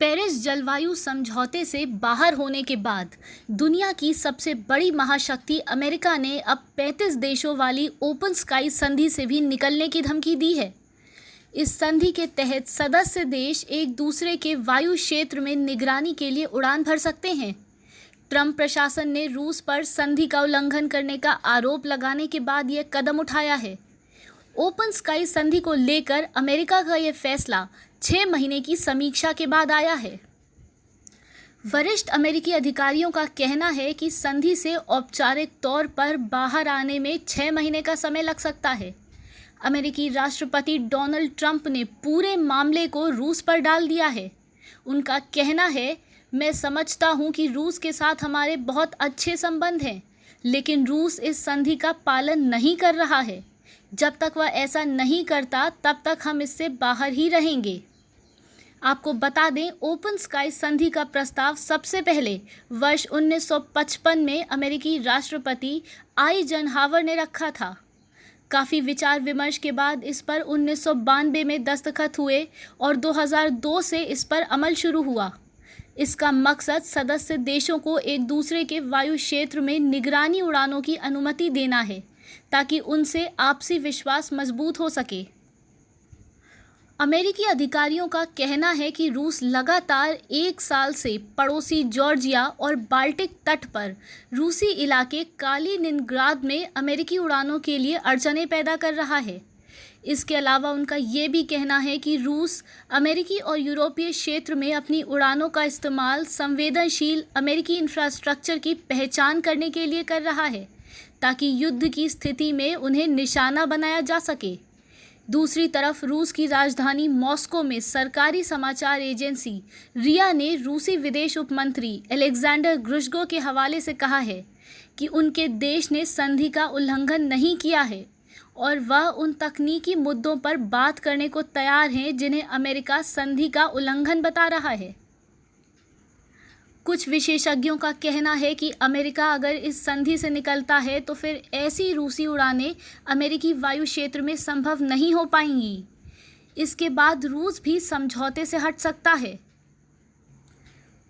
Paris जलवायु समझौते से बाहर होने के बाद दुनिया की सबसे बड़ी महाशक्ति अमेरिका ने अब 35 देशों वाली ओपन स्काई संधि से भी निकलने की धमकी दी है। इस संधि के तहत सदस्य देश एक दूसरे के वायु क्षेत्र में निगरानी के लिए उड़ान भर सकते हैं। ट्रंप प्रशासन ने रूस पर संधि का उल्लंघन करने का आरोप लगाने के बाद यह कदम उठाया है। ओपन स्काई संधि को लेकर अमेरिका का यह फैसला 6 महीने की समीक्षा के बाद आया है। वरिष्ठ अमेरिकी अधिकारियों का कहना है कि संधि से औपचारिक तौर पर बाहर आने में 6 महीने का समय लग सकता है। अमेरिकी राष्ट्रपति डोनाल्ड ट्रंप ने पूरे मामले को रूस पर डाल दिया है। उनका कहना है, मैं समझता हूं कि रूस के साथ हमारे बहुत अच्छे संबंध हैं, लेकिन रूस इस संधि का पालन नहीं कर रहा है। जब तक वह ऐसा नहीं करता तब तक हम इससे बाहर ही रहेंगे। आपको बता दें, ओपन स्काई संधि का प्रस्ताव सबसे पहले वर्ष 1955 में अमेरिकी राष्ट्रपति आइजनहावर ने रखा था। काफ़ी विचार विमर्श के बाद इस पर 1992 में दस्तखत हुए और 2002 से इस पर अमल शुरू हुआ। इसका मकसद सदस्य देशों को एक दूसरे के वायु क्षेत्र में निगरानी उड़ानों की अनुमति देना है, ताकि उनसे आपसी विश्वास मजबूत हो सके। अमेरिकी अधिकारियों का कहना है कि रूस लगातार 1 साल से पड़ोसी जॉर्जिया और बाल्टिक तट पर रूसी इलाके कालिनिनग्राद में अमेरिकी उड़ानों के लिए अड़चनें पैदा कर रहा है। इसके अलावा उनका ये भी कहना है कि रूस अमेरिकी और यूरोपीय क्षेत्र में अपनी उड़ानों का इस्तेमाल संवेदनशील अमेरिकी इंफ्रास्ट्रक्चर की पहचान करने के लिए कर रहा है, ताकि युद्ध की स्थिति में उन्हें निशाना बनाया जा सके। दूसरी तरफ रूस की राजधानी मॉस्को में सरकारी समाचार एजेंसी रिया ने रूसी विदेश उपमंत्री अलेक्जेंडर ग्रुशको के हवाले से कहा है कि उनके देश ने संधि का उल्लंघन नहीं किया है और वह उन तकनीकी मुद्दों पर बात करने को तैयार हैं जिन्हें अमेरिका संधि का उल्लंघन बता रहा है। कुछ विशेषज्ञों का कहना है कि अमेरिका अगर इस संधि से निकलता है तो फिर ऐसी रूसी उड़ानें अमेरिकी वायु क्षेत्र में संभव नहीं हो पाएंगी। इसके बाद रूस भी समझौते से हट सकता है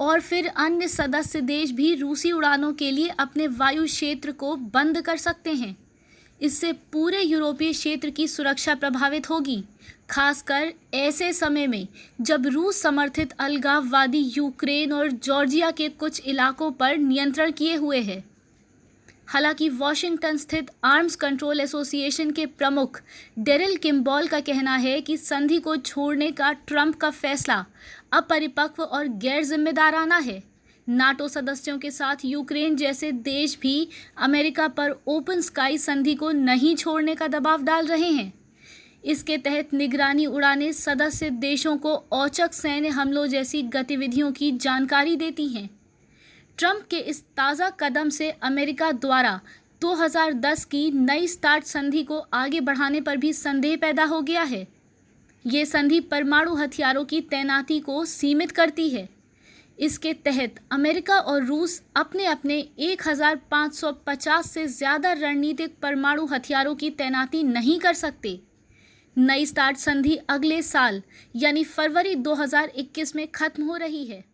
और फिर अन्य सदस्य देश भी रूसी उड़ानों के लिए अपने वायु क्षेत्र को बंद कर सकते हैं। इससे पूरे यूरोपीय क्षेत्र की सुरक्षा प्रभावित होगी, खासकर ऐसे समय में जब रूस समर्थित अलगाववादी यूक्रेन और जॉर्जिया के कुछ इलाकों पर नियंत्रण किए हुए है। हालांकि वॉशिंगटन स्थित आर्म्स कंट्रोल एसोसिएशन के प्रमुख डेरिल किम्बॉल का कहना है कि संधि को छोड़ने का ट्रंप का फैसला अपरिपक्व और गैर जिम्मेदाराना है। नाटो सदस्यों के साथ यूक्रेन जैसे देश भी अमेरिका पर ओपन स्काई संधि को नहीं छोड़ने का दबाव डाल रहे हैं। इसके तहत निगरानी उड़ानें सदस्य देशों को औचक सैन्य हमलों जैसी गतिविधियों की जानकारी देती हैं। ट्रंप के इस ताज़ा कदम से अमेरिका द्वारा 2010 की नई स्टार्ट संधि को आगे बढ़ाने पर भी संदेह पैदा हो गया है। ये संधि परमाणु हथियारों की तैनाती को सीमित करती है। इसके तहत अमेरिका और रूस अपने अपने 1550 से ज़्यादा रणनीतिक परमाणु हथियारों की तैनाती नहीं कर सकते। नई स्टार्ट संधि अगले साल यानी फरवरी 2021 में खत्म हो रही है।